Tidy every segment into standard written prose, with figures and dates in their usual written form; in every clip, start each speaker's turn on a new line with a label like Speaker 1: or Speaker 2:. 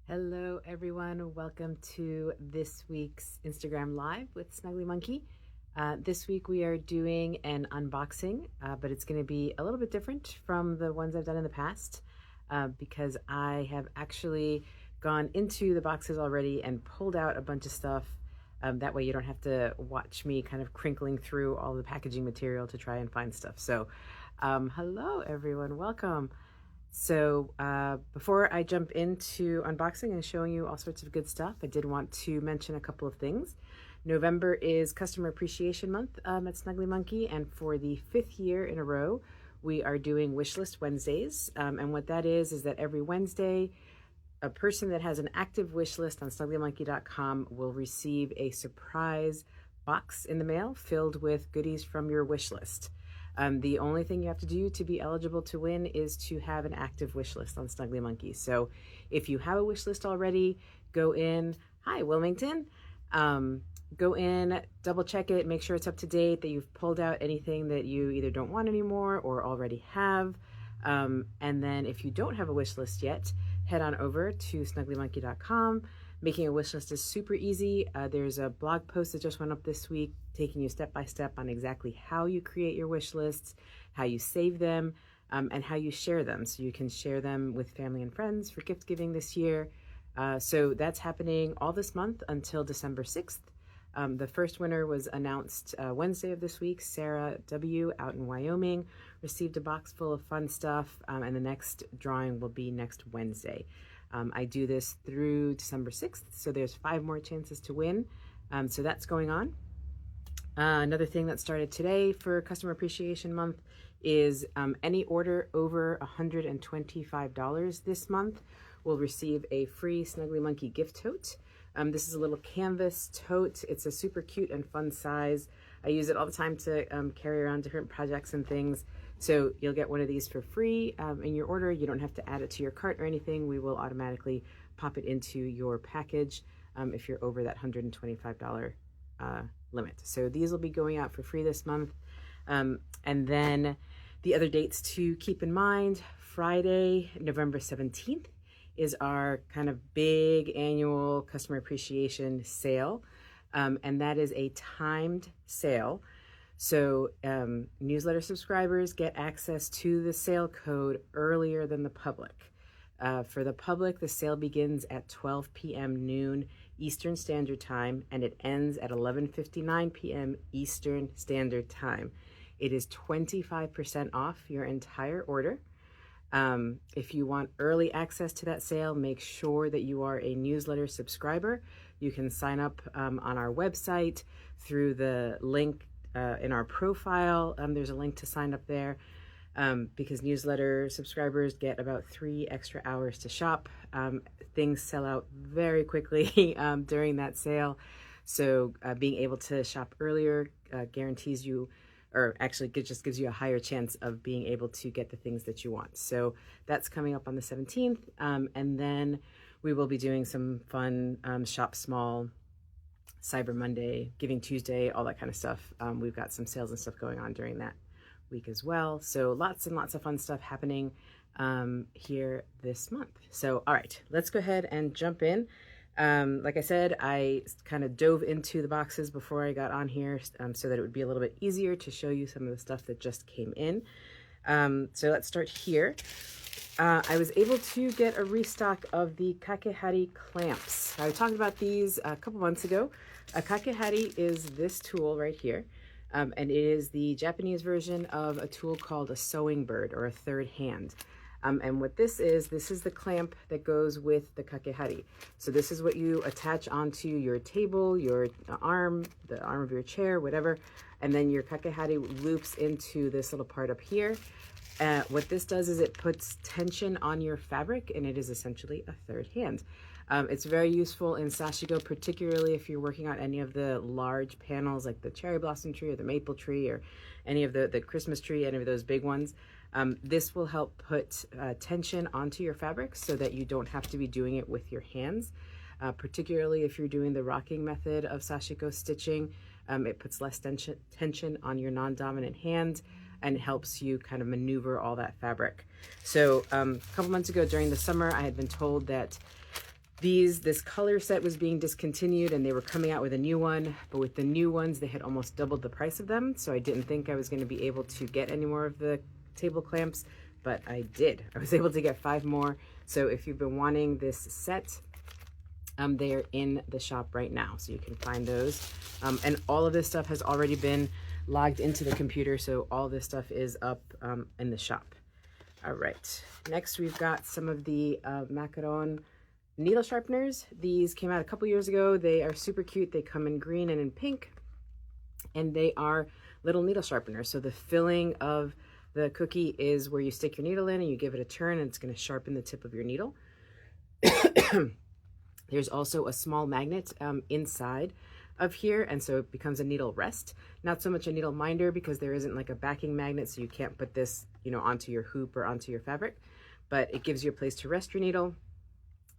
Speaker 1: Hello everyone, welcome to this week's Instagram Live with Snuggly Monkey. This week we are doing an unboxing, but it's going to be a little bit different from the ones I've done in the past because I have actually gone into the boxes already and pulled out a bunch of stuff. That way you don't have to watch me kind of crinkling through all the packaging material to try and find stuff. So hello everyone, welcome. So before I jump into unboxing and showing you all sorts of good stuff, I did want to mention a couple of things. November is Customer Appreciation Month at Snuggly Monkey, and for the 5th year in a row, we are doing Wishlist Wednesdays. And what that is that every Wednesday, a person that has an active wish list on snugglymonkey.com will receive a surprise box in the mail filled with goodies from your wish list. The only thing you have to do to be eligible to win is to have an active wish list on Snuggly Monkey. So if you have a wish list already, go in. Hi, Wilmington. Go in, double check it, make sure it's up to date, that you've pulled out anything that you either don't want anymore or already have. And then if you don't have a wish list yet, head on over to snugglymonkey.com. Making a wish list is super easy. There's a blog post that just went up this week taking you step by step on exactly how you create your wish lists, how you save them, and how you share them. So you can share them with family and friends for gift giving this year. So that's happening all this month until December 6th. The first winner was announced Wednesday of this week. Sarah W. out in Wyoming received a box full of fun stuff, and the next drawing will be next Wednesday. I do this through December 6th, so there's 5 more chances to win. So that's going on. Another thing that started today for Customer Appreciation Month is any order over $125 this month will receive a free Snuggly Monkey gift tote. This is a little canvas tote. It's a super cute and fun size. I use it all the time to carry around different projects and things. So you'll get one of these for free in your order. You don't have to add it to your cart or anything. We will automatically pop it into your package if you're over that $125 limit. So these will be going out for free this month. And then the other dates to keep in mind, Friday, November 17th is our kind of big annual customer appreciation sale. And that is a timed sale. So newsletter subscribers get access to the sale code earlier than the public. For the public, the sale begins at 12 p.m. noon Eastern Standard Time, and it ends at 11:59 p.m. Eastern Standard Time. It is 25% off your entire order. If you want early access to that sale, make sure that you are a newsletter subscriber. You can sign up on our website through the link in our profile. There's a link to sign up there because newsletter subscribers get about 3 extra hours to shop. Things sell out very quickly during that sale. So being able to shop earlier guarantees you, or actually it just gives you a higher chance of being able to get the things that you want. So that's coming up on the 17th. And then we will be doing some fun shop small, Cyber Monday, Giving Tuesday, all that kind of stuff. We've got some sales and stuff going on during that week as well. So lots and lots of fun stuff happening here this month. So, all right, let's go ahead and jump in. Like I said, I kind of dove into the boxes before I got on here so that it would be a little bit easier to show you some of the stuff that just came in. So let's start here. I was able to get a restock of the kakehari clamps. I talked about these a couple months ago. A kakehari is this tool right here, and it is the Japanese version of a tool called a sewing bird or a third hand. And what this is the clamp that goes with the kakehari. So this is what you attach onto your table, your arm, the arm of your chair, whatever, and then your kakehari loops into this little part up here. What this does is it puts tension on your fabric, and it is essentially a third hand. It's very useful in sashigo, particularly if you're working on any of the large panels like the cherry blossom tree or the maple tree or any of the Christmas tree, any of those big ones. This will help put tension onto your fabric so that you don't have to be doing it with your hands. Particularly if you're doing the rocking method of sashiko stitching, it puts less tension on your non-dominant hand and helps you kind of maneuver all that fabric. So a couple months ago during the summer, I had been told that This color set was being discontinued and they were coming out with a new one, but with the new ones, they had almost doubled the price of them. So I didn't think I was going to be able to get any more of the table clamps, but I did. I was able to get 5 more. So if you've been wanting this set, they're in the shop right now. So you can find those. And all of this stuff has already been logged into the computer. So all this stuff is up in the shop. All right. Next, we've got some of the macaron needle sharpeners. These came out a couple years ago. They are super cute. They come in green and in pink, and they are little needle sharpeners. So the filling of the cookie is where you stick your needle in and you give it a turn, and it's going to sharpen the tip of your needle. There's also a small magnet inside of here, and so it becomes a needle rest. Not so much a needle minder because there isn't like a backing magnet, so you can't put this, onto your hoop or onto your fabric, but it gives you a place to rest your needle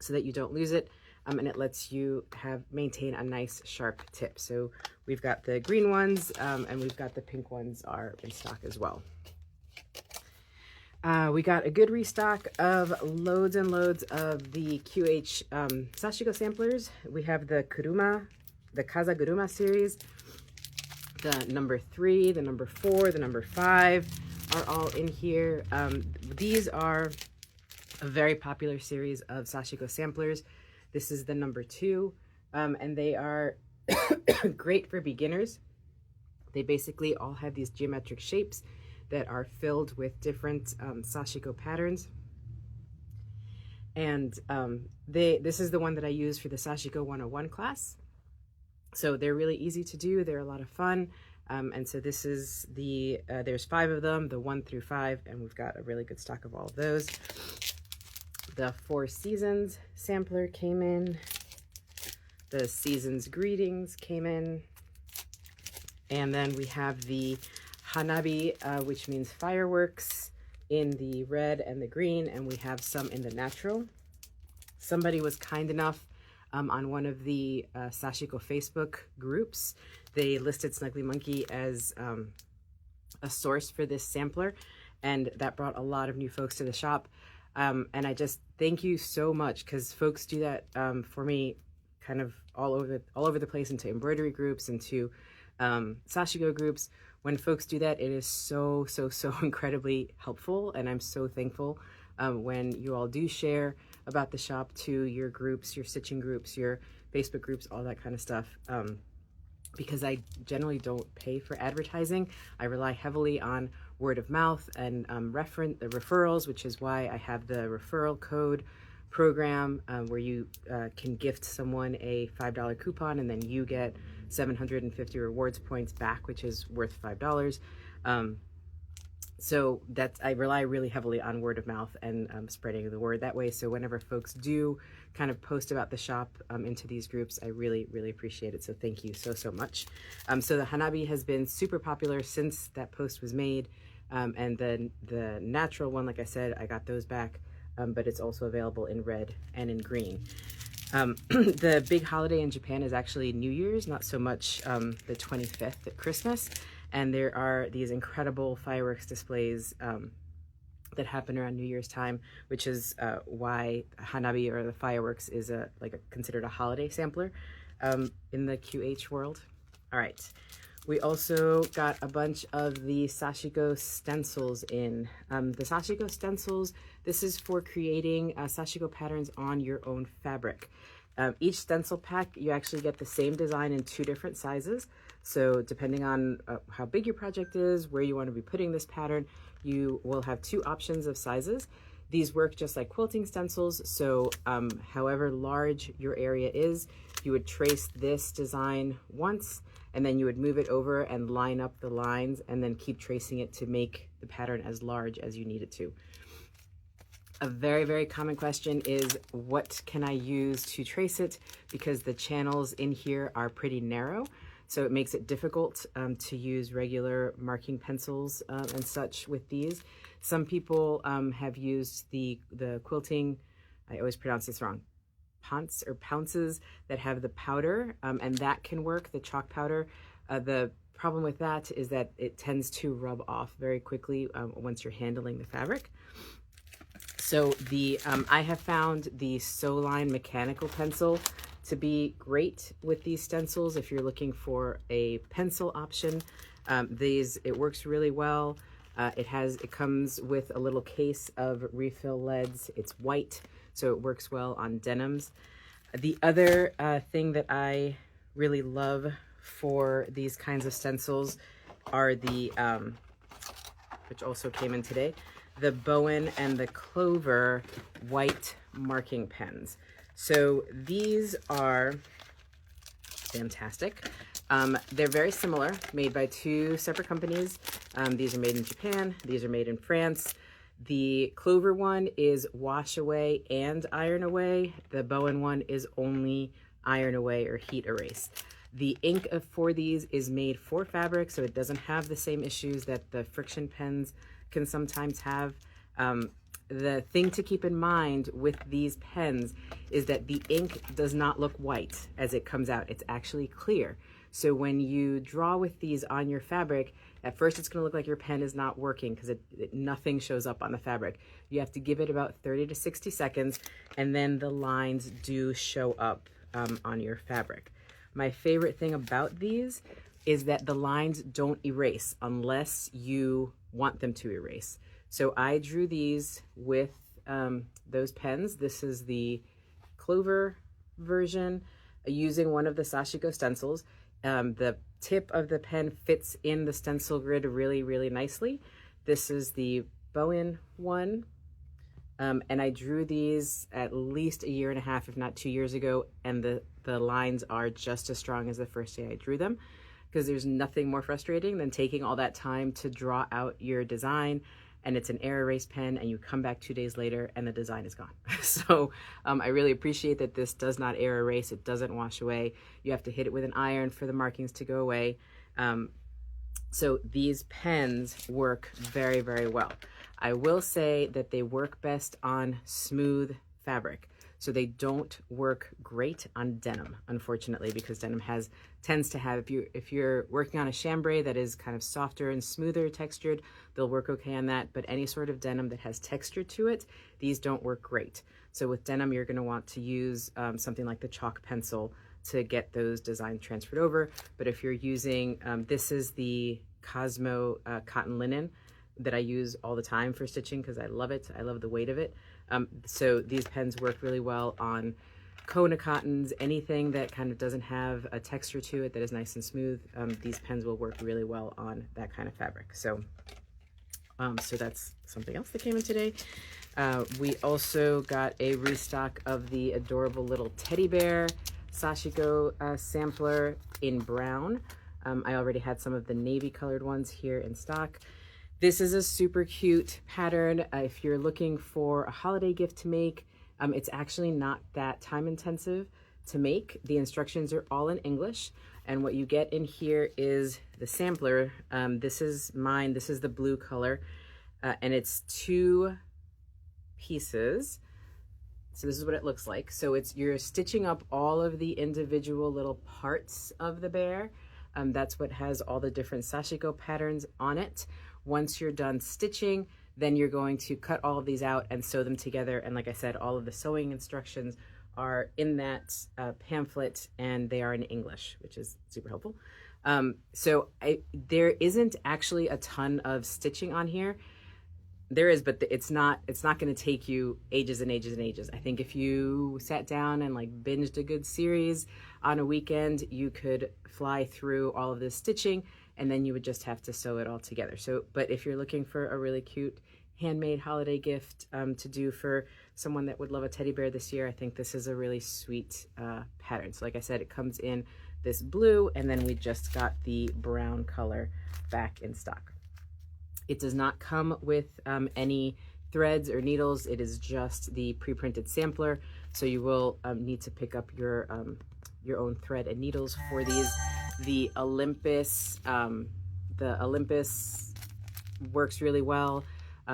Speaker 1: so that you don't lose it, and it lets you maintain a nice sharp tip. So we've got the green ones, and we've got the pink ones are in stock as well. We got a good restock of loads and loads of the QH Sashiko samplers. We have the Kazaguruma series, the number 3, the number 4, the number 5 are all in here. These are a very popular series of Sashiko samplers. This is the number 2, and they are great for beginners. They basically all have these geometric shapes that are filled with different Sashiko patterns. And this is the one that I use for the Sashiko 101 class. So they're really easy to do. They're a lot of fun. And so this is there's 5 of them, the 1 through 5, and we've got a really good stock of all of those. The 4 Seasons sampler came in. The Seasons Greetings came in. And then we have the Hanabi, which means fireworks, in the red and the green, and we have some in the natural. Somebody was kind enough on one of the Sashiko Facebook groups. They listed Snuggly Monkey as a source for this sampler, and that brought a lot of new folks to the shop. And I just thank you so much, because folks do that for me kind of all over the place, into embroidery groups, into Sashiko groups. When folks do that, it is so incredibly helpful, and I'm so thankful when you all do share about the shop to your groups, your stitching groups, your Facebook groups, all that kind of stuff, because I generally don't pay for advertising. I rely heavily on word of mouth and the referrals, which is why I have the referral code program where you can gift someone a $5 coupon, and then you get 750 rewards points back, which is worth $5. So I rely really heavily on word of mouth and spreading the word that way. So whenever folks do kind of post about the shop into these groups, I really appreciate it. So thank you so much. So the Hanabi has been super popular since that post was made. And then the natural one, like I said, I got those back, but it's also available in red and in green. The big holiday in Japan is actually New Year's, not so much the 25th at Christmas. And there are these incredible fireworks displays that happen around New Year's time, which is why Hanabi, or the fireworks, is considered a holiday sampler in the QH world. All right. We also got a bunch of the Sashiko stencils in. The Sashiko stencils, this is for creating Sashiko patterns on your own fabric. Each stencil pack, you actually get the same design in 2 different sizes. So depending on how big your project is, where you want to be putting this pattern, you will have 2 options of sizes. These work just like quilting stencils. So however large your area is, you would trace this design once, and then you would move it over and line up the lines, and then keep tracing it to make the pattern as large as you need it to. A very common question is, what can I use to trace it? Because the channels in here are pretty narrow, so it makes it difficult to use regular marking pencils and such with these. Some people have used the quilting, I always pronounce this wrong, pounces that have the powder, and that can work, the chalk powder. The problem with that is that it tends to rub off very quickly once you're handling the fabric. So the I have found the Soline mechanical pencil to be great with these stencils if you're looking for a pencil option. It works really well. It comes with a little case of refill leads. It's white, so it works well on denims. The other thing that I really love for these kinds of stencils are the, which also came in today, the Bowen and the Clover white marking pens. So these are fantastic. They're very similar, made by two separate companies. These are made in Japan, these are made in France. The Clover one is wash away and iron away. The Bowen one is only iron away or heat erase. The ink for these is made for fabric, so it doesn't have the same issues that the friction pens can sometimes have. The thing to keep in mind with these pens is that the ink does not look white as it comes out. It's actually clear. So when you draw with these on your fabric, at first it's going to look like your pen is not working because nothing shows up on the fabric. You have to give it about 30 to 60 seconds, and then the lines do show up on your fabric. My favorite thing about these is that the lines don't erase unless you want them to erase. So I drew these with those pens. This is the Clover version using one of the Sashiko stencils. The tip of the pen fits in the stencil grid really, really nicely. This is the Bowen one. And I drew these at least a year and a half, if not 2 years ago. And the lines are just as strong as the first day I drew them, because there's nothing more frustrating than taking all that time to draw out your design, and it's an air erase pen, and you come back 2 days later and the design is gone. So I really appreciate that this does not air erase. It doesn't wash away. You have to hit it with an iron for the markings to go away. So these pens work very, very well. I will say that they work best on smooth fabric. So they don't work great on denim, unfortunately, because denim tends to have, if you're working on a chambray that is kind of softer and smoother textured, they'll work okay on that. But any sort of denim that has texture to it, these don't work great. So with denim, you're going to want to use something like the chalk pencil to get those designs transferred over. But if you're using, this is the Cosmo cotton linen that I use all the time for stitching because I love it. I love the weight of it. So these pens work really well on Cohana cottons, anything that kind of doesn't have a texture to it that is nice and smooth. These pens will work really well on that kind of fabric. So that's something else that came in today. We also got a restock of the adorable little teddy bear Sashiko sampler in brown. I already had some of the navy colored ones here in stock. This is a super cute pattern. If you're looking for a holiday gift to make, it's actually not that time intensive to make. The instructions are all in English. And what you get in here is the sampler. This is mine. This is the blue color. And it's 2 pieces. So this is what it looks like. So you're stitching up all of the individual little parts of the bear. That's what has all the different Sashiko patterns on it. Once you're done stitching, then you're going to cut all of these out and sew them together. And like I said, all of the sewing instructions are in that pamphlet, and they are in English, which is super helpful. There isn't actually a ton of stitching on here. There is, but it's not going to take you ages and ages and ages. I think if you sat down and like binged a good series on a weekend, you could fly through all of this stitching, and then you would just have to sew it all together. But if you're looking for a really cute handmade holiday gift to do for someone that would love a teddy bear this year, I think this is a really sweet pattern. So like I said, it comes in this blue, and then we just got the brown color back in stock. It does not come with any threads or needles. It is just the pre-printed sampler. So you will need to pick up your own thread and needles for these. The Olympus works really well.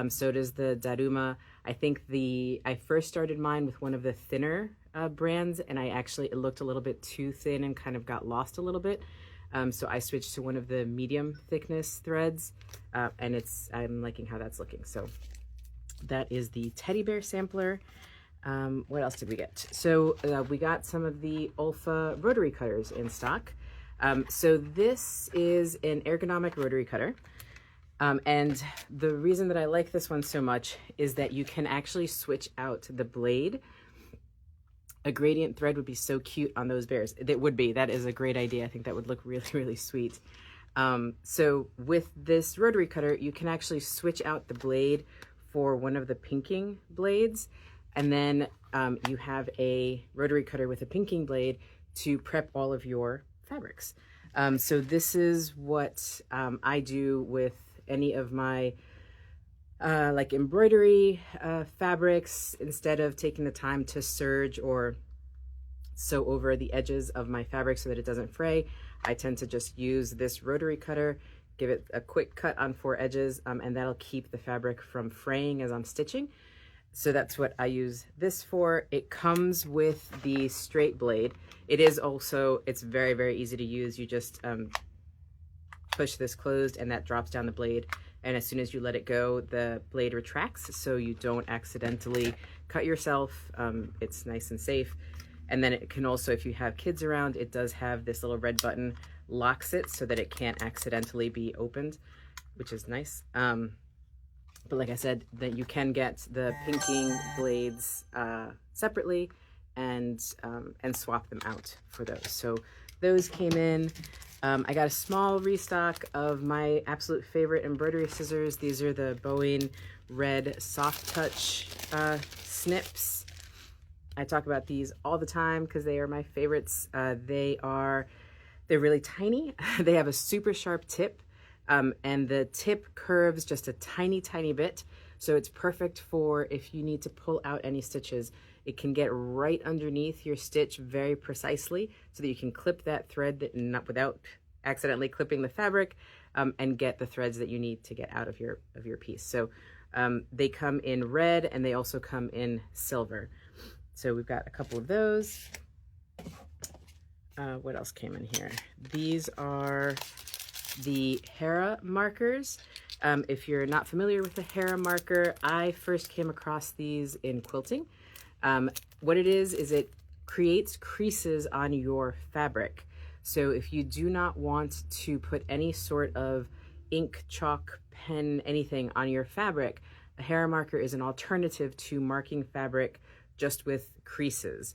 Speaker 1: So does the Daruma. I think I first started mine with one of the thinner brands, and it looked a little bit too thin and kind of got lost a little bit. So I switched to one of the medium thickness threads, and I'm liking how that's looking. So That is the teddy bear sampler. What else did we get? So we got some of the Olfa rotary cutters in stock. So this is an ergonomic rotary cutter. And the reason that I like this one so much is that you can actually switch out the blade. A gradient thread would be so cute on those bears. It would be. That is a great idea. I think that would look really, really sweet. So with this rotary cutter, you can actually switch out the blade for one of the pinking blades. And then you have a rotary cutter with a pinking blade to prep all of your fabrics. So this is what I do with any of my like embroidery fabrics. Instead of taking the time to serge or sew over the edges of my fabric so that it doesn't fray, I tend to just use this rotary cutter, give it a quick cut on 4 edges, and that'll keep the fabric from fraying as I'm stitching. So that's what I use this for. It comes with the straight blade. It is also, it's very, very easy to use. You just push this closed and that drops down the blade. And as soon as you let it go, the blade retracts so you don't accidentally cut yourself. It's nice and safe. And then it can also, if you have kids around, it does have this little red button, locks it so that it can't accidentally be opened, which is nice. But like I said, that you can get the pinking blades separately and swap them out for those. So those came in. I got a small restock of my absolute favorite embroidery scissors. These are the Boeing Red Soft Touch snips. I talk about these all the time because they are my favorites. They're really tiny. They have a super sharp tip. And the tip curves just a tiny, tiny bit. So it's perfect for if you need to pull out any stitches. It can get right underneath your stitch very precisely so that you can clip that thread without accidentally clipping the fabric, and get the threads that you need to get out of your piece. So they come in red and they also come in silver. So we've got a couple of those. What else came in here? These are the Hera markers. If you're not familiar with the Hera marker, I first came across these in quilting. What it is it creates creases on your fabric. So if you do not want to put any sort of ink, chalk, pen, anything on your fabric, a Hera marker is an alternative to marking fabric just with creases.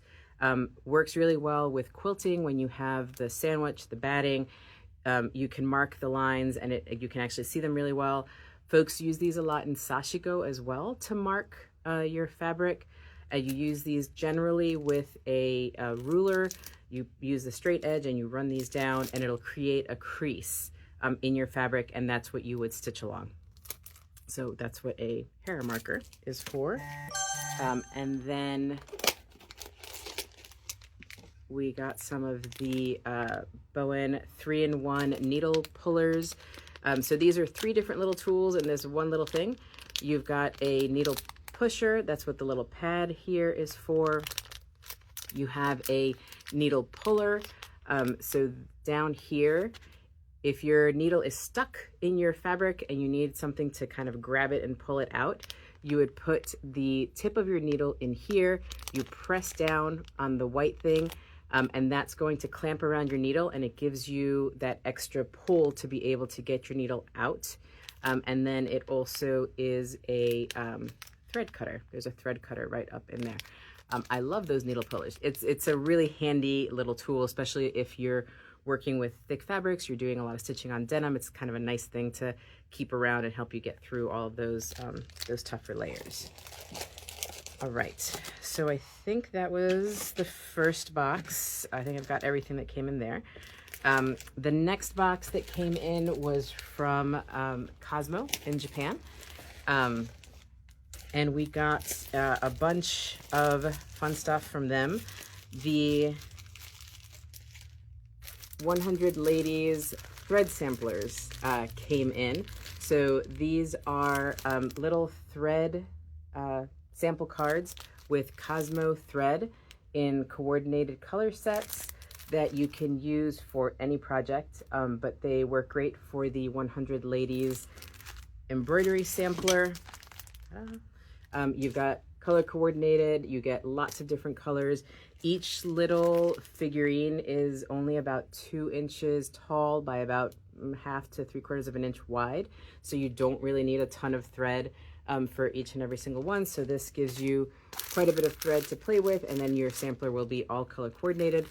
Speaker 1: Works really well with quilting when you have the sandwich, the batting. You can mark the lines and you can actually see them really well. Folks use these a lot in sashiko as well to mark your fabric. You use these generally with a ruler. You use the straight edge and you run these down and it'll create a crease in your fabric, and that's what you would stitch along. So that's what a Hera marker is for. And then we got some of the Bowen 3-in-1 needle pullers. So these are 3 different little tools in this one little thing. You've got a needle pusher. That's what the little pad here is for. You have a needle puller. So down here, if your needle is stuck in your fabric and you need something to kind of grab it and pull it out, you would put the tip of your needle in here. You press down on the white thing, and that's going to clamp around your needle, and it gives you that extra pull to be able to get your needle out. And then it also is a thread cutter. There's a thread cutter right up in there. I love those needle pullers. It's a really handy little tool, especially if you're working with thick fabrics, you're doing a lot of stitching on denim. It's kind of a nice thing to keep around and help you get through all of those tougher layers. All right, so I think that was the first box. I think I've got everything that came in there. The next box that came in was from Cosmo in Japan. And we got a bunch of fun stuff from them. The 100 Ladies thread samplers came in. So these are little thread sample cards with Cosmo thread in coordinated color sets that you can use for any project, but they work great for the 100 Ladies embroidery sampler. You've got color coordinated, you get lots of different colors. Each little figurine is only about 2 inches tall by about half to 3/4 of an inch wide. So you don't really need a ton of thread for each and every single one. So this gives you quite a bit of thread to play with, and then your sampler will be all color coordinated.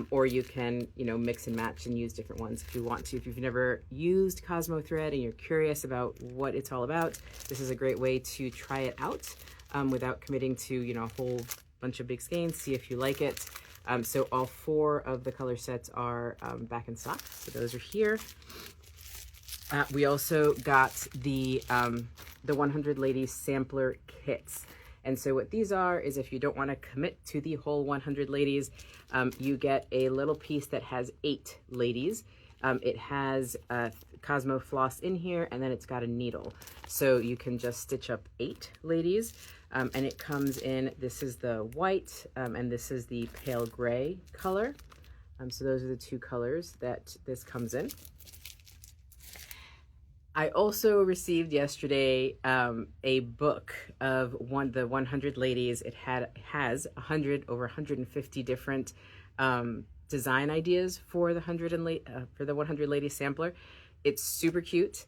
Speaker 1: Or you can, mix and match and use different ones if you want to. If you've never used Cosmo thread and you're curious about what it's all about, this is a great way to try it out without committing to, a whole bunch of big skeins. See if you like it. So all 4 of the color sets are back in stock. So those are here. We also got the 100 Ladies sampler kits. And so what these are is if you don't want to commit to the whole 100 ladies, you get a little piece that has 8 ladies. It has Cosmo floss in here, and then it's got a needle. So you can just stitch up 8 ladies. And it comes in, this is the white, and this is the pale gray color. So those are the 2 colors that this comes in. I also received yesterday a book of the 100 ladies. It has over 150 different design ideas for the 100 ladies sampler. It's super cute.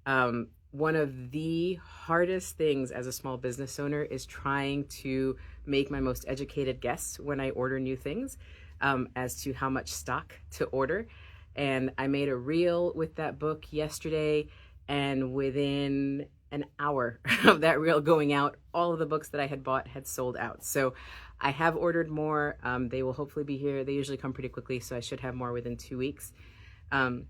Speaker 1: One of the hardest things as a small business owner is trying to make my most educated guess when I order new things as to how much stock to order. And I made a reel with that book yesterday. And within an hour of that reel going out, all of the books that I had bought had sold out. So I have ordered more. They will hopefully be here. They usually come pretty quickly, so I should have more within 2 weeks. The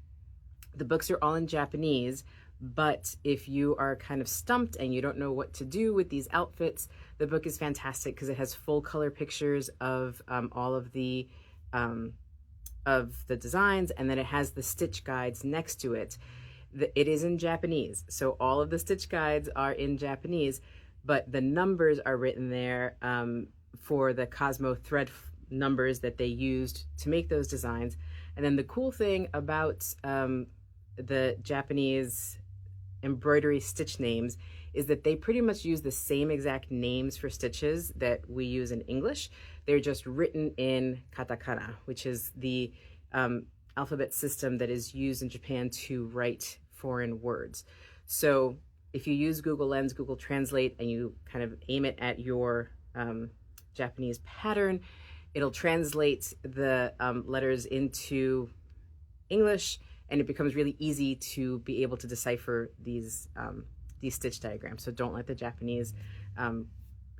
Speaker 1: books are all in Japanese, but if you are kind of stumped and you don't know what to do with these outfits, the book is fantastic because it has full color pictures of all of the designs, and then it has the stitch guides next to it. It is in Japanese, so all of the stitch guides are in Japanese, but the numbers are written there for the Cosmo thread numbers that they used to make those designs. And then the cool thing about the Japanese embroidery stitch names is that they pretty much use the same exact names for stitches that we use in English. They're just written in katakana, which is the alphabet system that is used in Japan to write foreign words. So if you use Google Lens, Google Translate, and you kind of aim it at your Japanese pattern, it'll translate the letters into English, and it becomes really easy to be able to decipher these stitch diagrams. So don't let the Japanese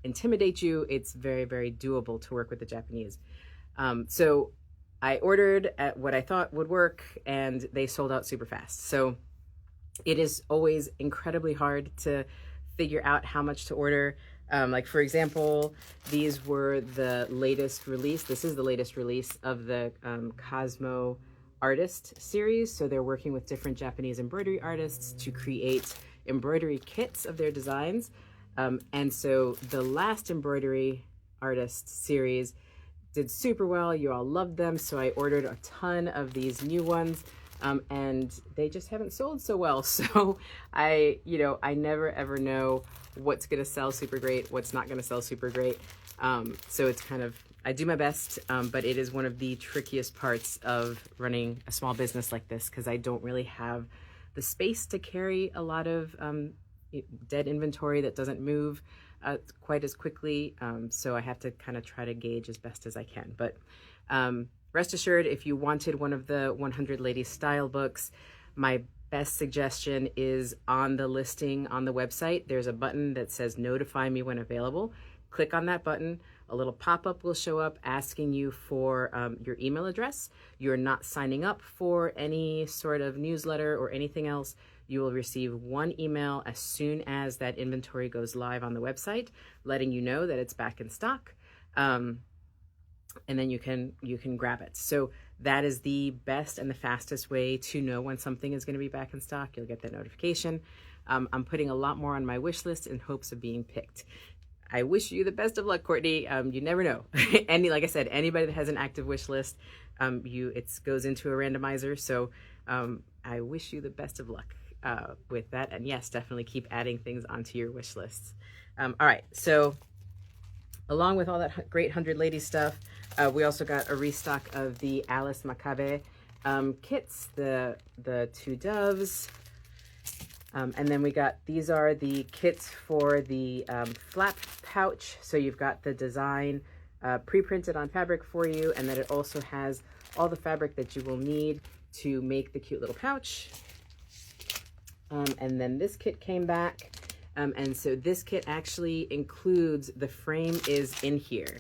Speaker 1: intimidate you. It's very, very doable to work with the Japanese. So I ordered at what I thought would work, and they sold out super fast. So it is always incredibly hard to figure out how much to order. Like for example, these were the latest release. This is the latest release of the Cosmo Artist series. So they're working with different Japanese embroidery artists to create embroidery kits of their designs. And so the last embroidery artist series did super well. You all loved them. So I ordered a ton of these new ones. And they just haven't sold so well. So I never ever know what's going to sell super great, what's not going to sell super great. So it's kind of, I do my best, but it is one of the trickiest parts of running a small business like this, because I don't really have the space to carry a lot of dead inventory that doesn't move quite as quickly. So I have to kind of try to gauge as best as I can. But rest assured, if you wanted one of the 100 Ladies style books, my best suggestion is on the listing on the website. There's a button that says notify me when available. Click on that button. A little pop-up will show up asking you for your email address. You're not signing up for any sort of newsletter or anything else. You will receive one email as soon as that inventory goes live on the website, letting you know that it's back in stock. And then you can grab it. So that is the best and the fastest way to know when something is going to be back in stock. You'll get that notification. I'm putting a lot more on my wish list in hopes of being picked. I wish you the best of luck, Courtney. You never know. Like I said, anybody that has an active wish list, it goes into a randomizer. So I wish you the best of luck. with that. And yes, definitely keep adding things onto your wish lists. All right, so along with all that great 100 Ladies stuff, we also got a restock of the Alice Macabe kits, the two doves. And then we got, these are the kits for the flap pouch. So you've got the design pre-printed on fabric for you, and then it also has all the fabric that you will need to make the cute little pouch. And then this kit came back. And so this kit actually includes, the frame is in here.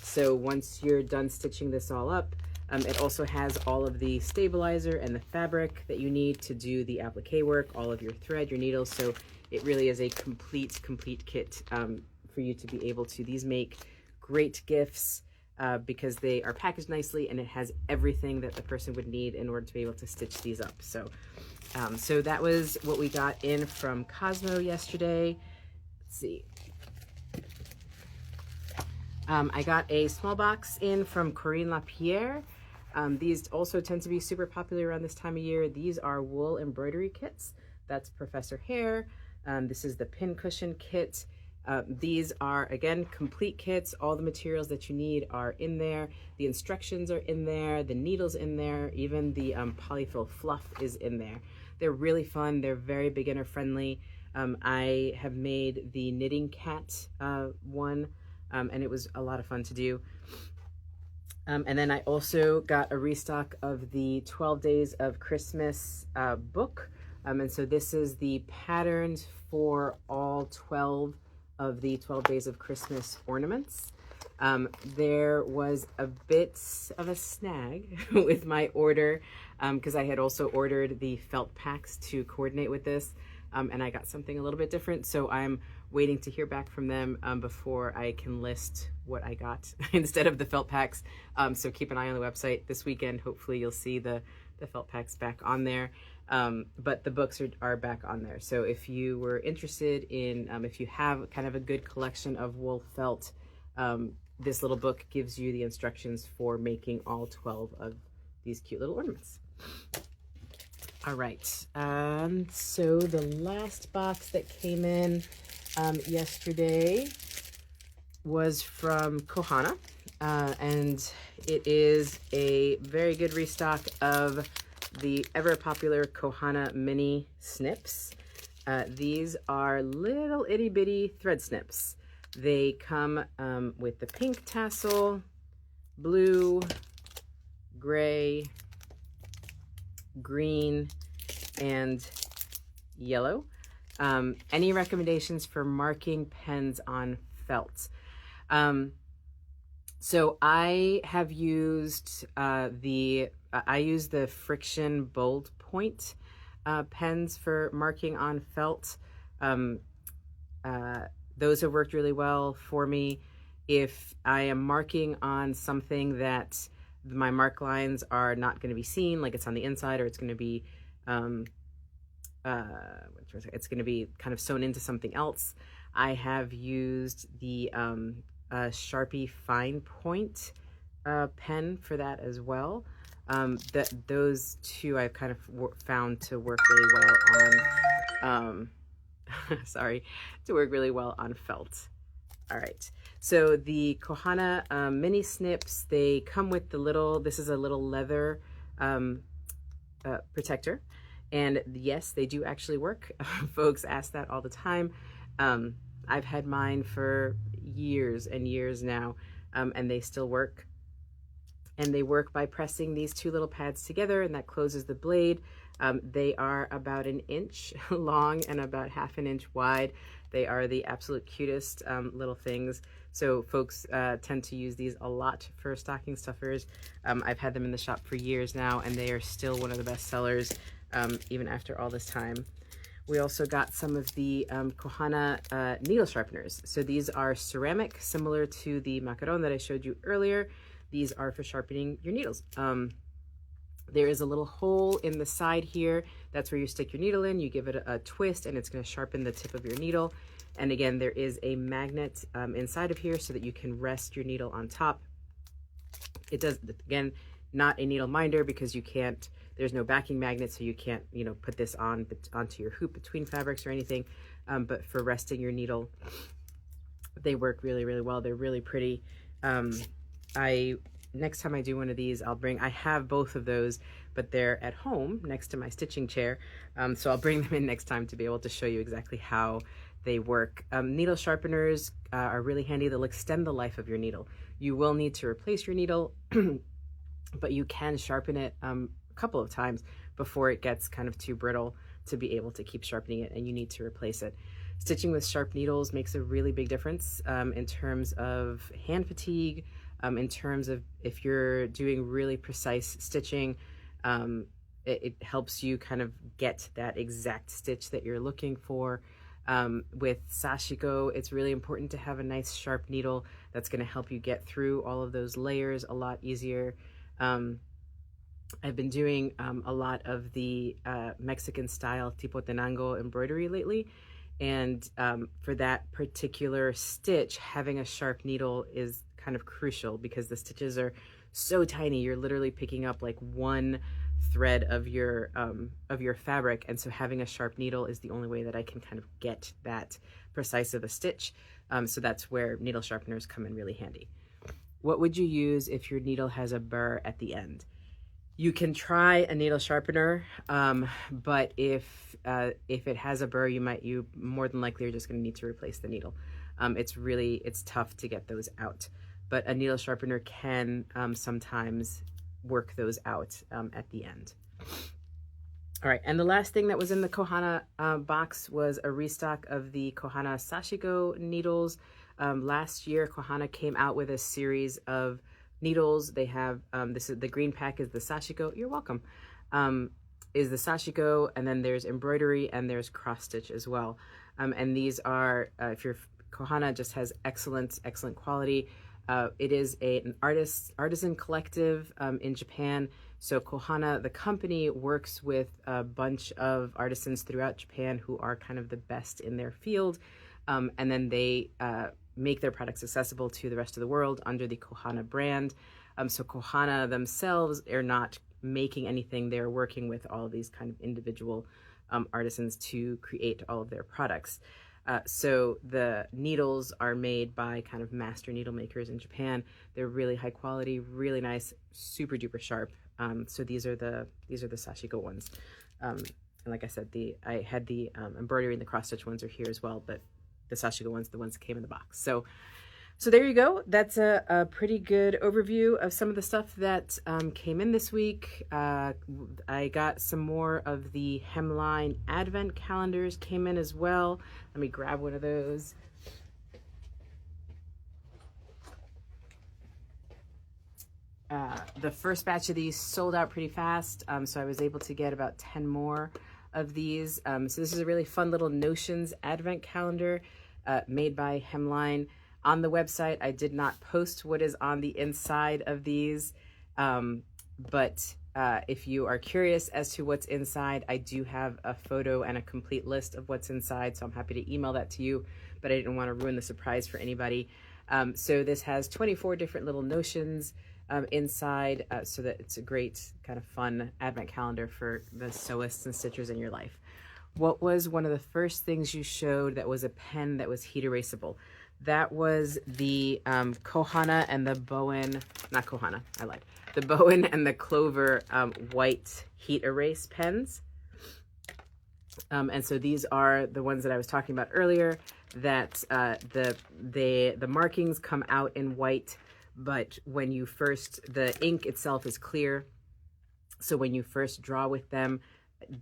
Speaker 1: So once you're done stitching this all up, it also has all of the stabilizer and the fabric that you need to do the applique work, all of your thread, your needles. So it really is a complete kit for you to be able to. These make great gifts because they are packaged nicely, and it has everything that the person would need in order to be able to stitch these up. So, so that was what we got in from Cosmo yesterday. Let's see. I got a small box in from Corinne Lapierre. These also tend to be super popular around this time of year. These are wool embroidery kits. That's Professor Hair. This is the pin cushion kit. These are, again, complete kits. All the materials that you need are in there. The instructions are in there. The needles in there. Even the polyfill fluff is in there. They're really fun. They're very beginner friendly. I have made the knitting cat one, and it was a lot of fun to do. And then I also got a restock of the 12 Days of Christmas book. And so this is the patterns for all 12 of the 12 Days of Christmas ornaments. There was a bit of a snag with my order because I had also ordered the felt packs to coordinate with this. And I got something a little bit different. So I'm waiting to hear back from them before I can list what I got instead of the felt packs. So keep an eye on the website this weekend. Hopefully you'll see the felt packs back on there. But the books are back on there. So if you were interested in, if you have kind of a good collection of wool felt, this little book gives you the instructions for making all 12 of these cute little ornaments. All right, so the last box that came in yesterday was from Cohana, and it is a very good restock of the ever popular Cohana mini snips. These are little itty bitty thread snips. They come with the pink tassel, blue, gray, green, and yellow. Any recommendations for marking pens on felt? So I have used I use the Friction Bold Point pens for marking on felt. Those have worked really well for me. If I am marking on something that my mark lines are not going to be seen, like it's on the inside, or it's going to be it's going to be kind of sewn into something else, I have used the Sharpie Fine Point pen for that as well. Those two I've kind of found to work really well on to work really well on felt. All right, so the Cohana mini snips, they come with the little, this is a little leather protector, and yes, they do actually work. Folks ask that all the time. I've had mine for years and years now, and they still work. And they work by pressing these two little pads together, and that closes the blade. They are about 1 inch long and about 1/2 inch wide. They are the absolute cutest little things. So folks tend to use these a lot for stocking stuffers. I've had them in the shop for years now, and they are still one of the best sellers even after all this time. We also got some of the Cohana needle sharpeners. So these are ceramic, similar to the macaron that I showed you earlier. These are for sharpening your needles. There is a little hole in the side here. That's where you stick your needle in. You give it a twist, and it's going to sharpen the tip of your needle. And again, there is a magnet inside of here so that you can rest your needle on top. It does, again, not a needle minder because you can't, There's no backing magnet, so you can't, you know, put this onto your hoop between fabrics or anything. But for resting your needle, they work really, really well. They're really pretty. Next time I do one of these, I have both of those, but they're at home next to my stitching chair. So I'll bring them in next time to be able to show you exactly how they work. Needle sharpeners are really handy. They'll extend the life of your needle. You will need to replace your needle, but you can sharpen it a couple of times before it gets kind of too brittle to be able to keep sharpening it, and you need to replace it. Stitching with sharp needles makes a really big difference in terms of hand fatigue, in terms of if you're doing really precise stitching. It helps you kind of get that exact stitch that you're looking for. With sashiko, it's really important to have a nice sharp needle that's going to help you get through all of those layers a lot easier. I've been doing a lot of the Mexican style tipo tenango embroidery lately, and for that particular stitch, having a sharp needle is kind of crucial because the stitches are so tiny. You're literally picking up like one thread of your fabric, and so having a sharp needle is the only way that I can kind of get that precise of a stitch. So that's where needle sharpeners come in really handy. What would you use if your needle has a burr at the end? You can try a needle sharpener, but if it has a burr, you more than likely are just going to need to replace the needle. It's tough to get those out, but a needle sharpener can sometimes work those out at the end. All right, and the last thing that was in the Cohana box was a restock of the Cohana Sashiko needles. Last year, Cohana came out with a series of needles. They have the green pack is the Sashiko. You're welcome. Is the Sashiko, and then there's embroidery and there's cross stitch as well. And these are Cohana just has excellent quality. It is an artisan collective in Japan. So Cohana, the company, works with a bunch of artisans throughout Japan who are kind of the best in their field. And then they make their products accessible to the rest of the world under the Cohana brand. So Cohana themselves are not making anything. They're working with all of these kind of individual artisans to create all of their products. So the needles are made by kind of master needle makers in Japan. They're really high quality, really nice, super duper sharp. So these are the Sashiko ones. And like I said, I had the embroidery and the cross stitch ones are here as well, but the Sashiko ones, the ones that came in the box. So there you go. That's a pretty good overview of some of the stuff that came in this week. I got some more of the hemline advent calendars came in as well. Let me grab one of those. The first batch of these sold out pretty fast, so I was able to get about 10 more of these. So this is a really fun little Notions advent calendar made by Hemline. On the website, I did not post what is on the inside of these, but if you are curious as to what's inside, I do have a photo and a complete list of what's inside, so I'm happy to email that to you, but I didn't want to ruin the surprise for anybody. So this has 24 different little notions inside, so that it's a great kind of fun advent calendar for the sewists and stitchers in your life. What was one of the first things you showed that was a pen that was heat erasable? That was the Cohana and the Bowen, not Cohana, I lied. The Bowen and the Clover white heat erase pens. And so these are the ones that I was talking about earlier, that the markings come out in white, but when you the ink itself is clear. So when you first draw with them,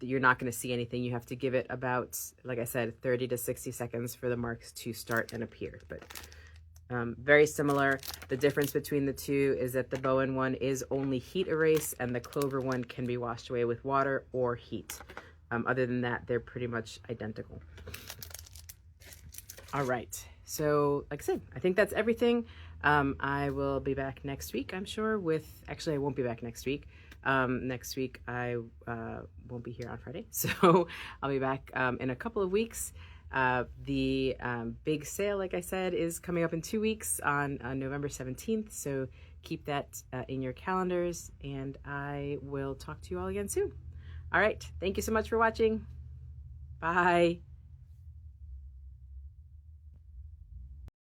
Speaker 1: you're not going to see anything. You have to give it about, like I said, 30 to 60 seconds for the marks to start and appear. But very similar. The difference between the two is that the Bowen one is only heat erase and the Clover one can be washed away with water or heat. Other than that, they're pretty much identical. All right. So like I said, I think that's everything. I will be back next week, I'm sure, actually I won't be back next week. Next week I won't be here on Friday, so I'll be back in a couple of weeks. The big sale, like I said, is coming up in 2 weeks on November 17th, so keep that in your calendars, and I will talk to you all again soon. All right. Thank you so much for watching. Bye.